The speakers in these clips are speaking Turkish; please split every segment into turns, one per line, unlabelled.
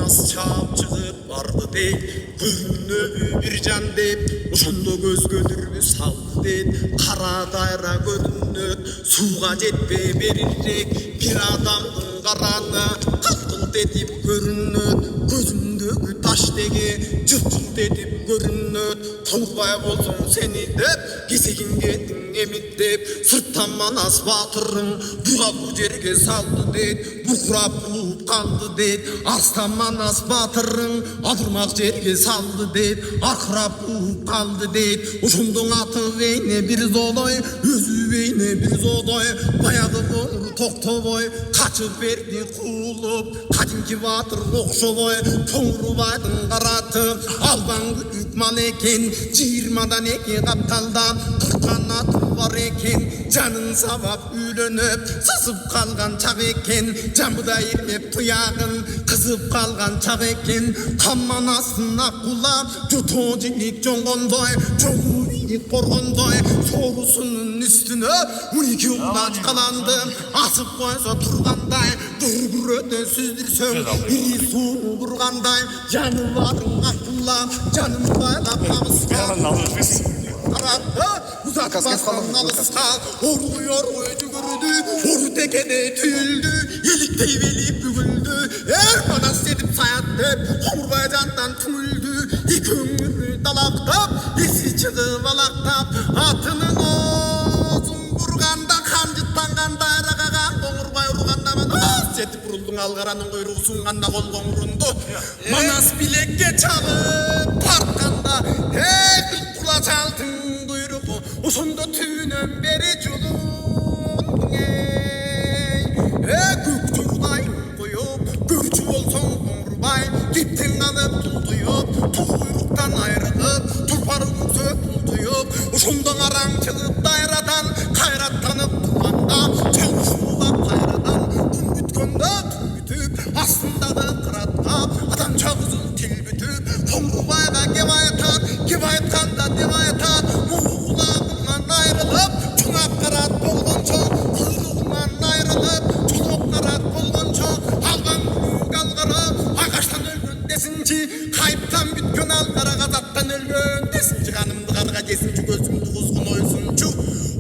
Manas çap çıkıp vardı deyip Görünü bir can deyip Uşondo göz gönürü saldı deyip Kara dayra görünü Suğa jetpe berirek Bir adamdın karanı Kılkıl edip görünü Gözündeki taş degi Cırt edip görünü Tolbay bolsun seni dep Kesegin gettin emit dep Sırttan Manas batırın Buğa bu jerge saldı deyip Bukurap bulup kaldı deyip Arslan Manas batırın Adırmak jerge saldı deyip Arkrap bulup kaldı deyip Uşundun atı veyne bir zodoy Özü veyne bir zodoy Bayağı olur toktoboy Kaçıp verdi kulup Kadimki batır okşoboy Toğru baydın karatı Alban gülük mal eken Cirmadan eki kaptaldan Kırkan atı var eken Canın savap ülenip Sızıp kalgan çak eken Camıda irmep tuyağın Kızıp kalgan çak eken Kamman asına kula Jutocilik jongondoy Çoğuilik korgondoy Sorusunun üstüne 12 ulaç kalandı Asıp koysa turganday Dur öte süzdürsün İri su vurganday Canı varın akılla Canım baylap namıska Uzatmazsan nalıska Orluyor oycu gördü Oru tekede tüyüldü Yelikte velip bügüldü Manas edip sayattı Homurbaycan'dan tümüldü İki ömürü dalaktap Esi çığı valaktap Atının ozun vurganda Kancıttanğanda Rakagan Komurbay urganda Manas Setip vuruldun algaranın kuyruğu sunganda Kol komurundu Manas bilekке çalıp Partkanda Hek kula çaldın Uşondo tüyünün beri culun Gök çurdayın koyup Gürçü olsun komurbay Gittin alıp tulduyup Tuğuyruktan ayrılıp Turparının söküldüyüp Uşondon aran çıkıp dayradan Kayrattanıp duranda Çavuşuğla kayradan Kum bütkönde tüm bütüp Aslında da kıratta Adam çavuzun til bütüp Komurbayga gevayatan Gevayatkanda devayatan Muğla ayrılıp Çunak karat bolgonço Kuyruğundan ayrılıp Çolok karat bolgonço Alban büyük algarı Ağaçtan ölgün desinci Kayıptan bütkün algara Gazattan ölgün desinci Kanımdı karga desinci Gözümdü kuzgun oysuncu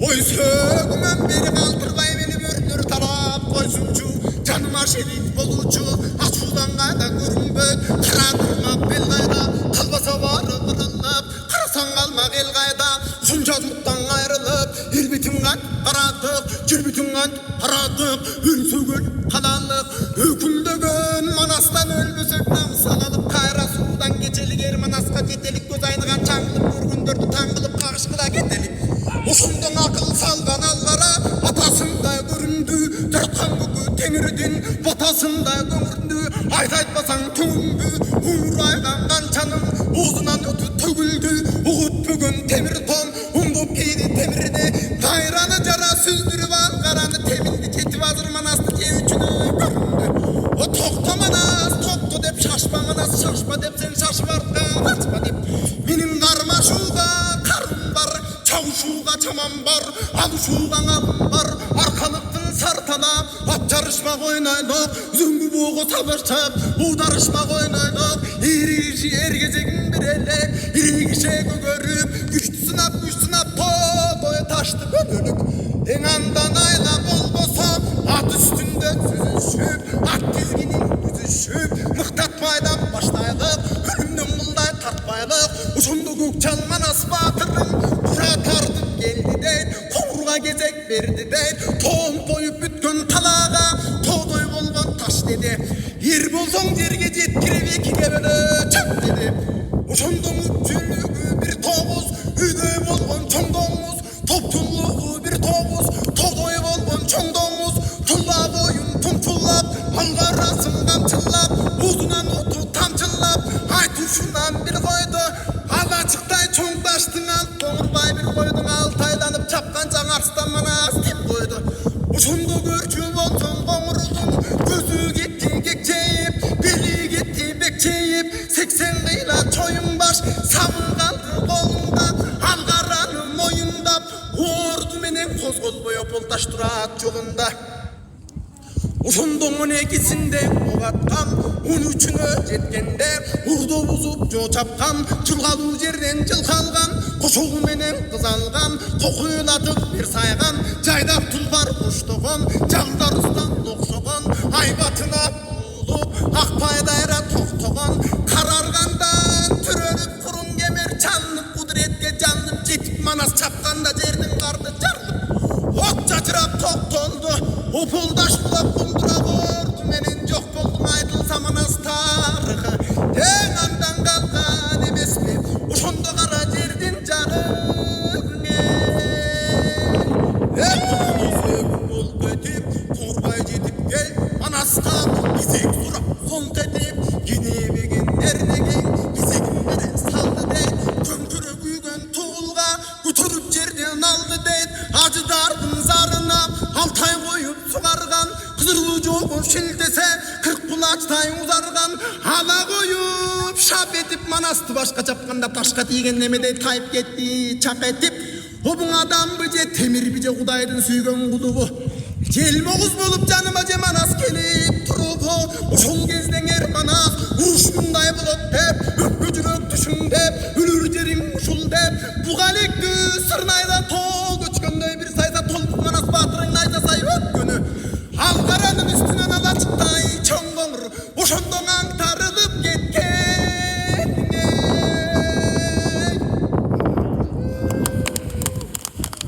Oy sögümün beri kaldırgay beni börünür tarap koysuncu Canıma şerit bolucu Açudan gayda görünböt Kara durmak bel gayda Kalbasa varı kırılıp Karasan kalmak el gayda Şunca yurttan ayrılıp İrbitin kan karadık Cirbütün kan karadık Ünsügül kalalık Hükümdögün Manas'tan ölmüsük Namıs alıp Kayra sudan geçelik Er Manas'ka cetelik Göz aynıgan çangılıp Vurgundördü tangılıp Karışkıla getelik Uşundun akıl salgan allara Batasında göründü Dörtkan bugü temirdin Batasında göründü Aytaytmasan tümümbü Umur aygan kançanın Oğuzundan ötü tügüldü Uğut bugün temir ton Umdup giydi temirdi Kayranı cara süzdürüp al Karanı temildi teti vazır Manas'tı kevüçünü göründü O tokta Manas Toktu dep şaşma Manas Şaşma dep sen şaşvartkan Kaçma dep Benim karmaşuğa karım var Çavuşuğa çaman var Aluşuğa alım var Arkalıktın sartana At yarışmak oynaylık Züngü boğu savaşçap Uğdarışmak oynaylık İri işi ergecegin bir elle İri işe görüp Güçlü sınap Toy taştı bölünük En andan ayla bolbosa At üstünde süzüşüp At dizginin yüzüşüp Mıhtatmaydan başlaylık Ölümden mılday tartmaylık Uşundu gök çalman asbatırın Kura tartıp geldi deyt Komurga gezek verdi deyt Toğum koyup bütkün talağa Toğdoy bolgon taş dedi Yer bolson derge jetkirip ekiге bölü çöp dedi Uşundun üpçülüğü bir toğuz Üdöy bolgon çoң domuz Topçulluğu bir toğuz Toğdoy bolgon çoң domuz Tulla boyun tumtullap Algarasın kamçıllap Uzunan otu tamçıllap Ay tuşundan bir koydu Alaçıktay çoң taştın al Komurbay bir koydun altaylanıp Çapkan can arslan Manas tep koydu Uşundu görçü bolson komurudun Gözü gitti kekçeyip Beli gitti bekçeyip 80 kıyla çoyun baş Savun kaldı kolunda Algaranı moyunda Ordu menen koz boy opoldaş durat yolunda Ошондоң экисинде ок аткан 13-үнө жеткенде урду бузуп жоо чапкан чылгалуу жерден жылкалган кошогу менен кыз алган кокуйлатып бир сайган жайдак тулпар коштогон жалдар устан окшогон айбатына буулуп ак пайдайра токтогон караргандан түрөнүп курун кемер чалынып кудуретке жалынып жетип манас чапканда жердин карды жарылып от чачырап токтолду опулдаш булап булдура борду менен жок болдуң айтылса манас тарыхы тең андан калган эмеспи ошондо кара жердин жарыгы болду этип турбай жетип кел манаска кезек сурап соңку этип кенебегендер деген кезегин бере салды дейт көмкүрө күйгөн туулга көтөрүп жерден алды дейт ажыдардын зарына алтай коюп сугарган кызырлуу жогу шилтесе 40 кулачтай узарган ала коюп шап этип манасты башка чапканда ташка тийген немедей тайып кетти чак этип обуң адамбы же темирби же кудайдын сүйгөн кулубу желмогуз болуп жаныма же манас келип турубу ошол кезден эр манас уруш мындай болот деп өкпө жүрөк түшүң деп өлөр жериң ушул деп буга электі сырнайда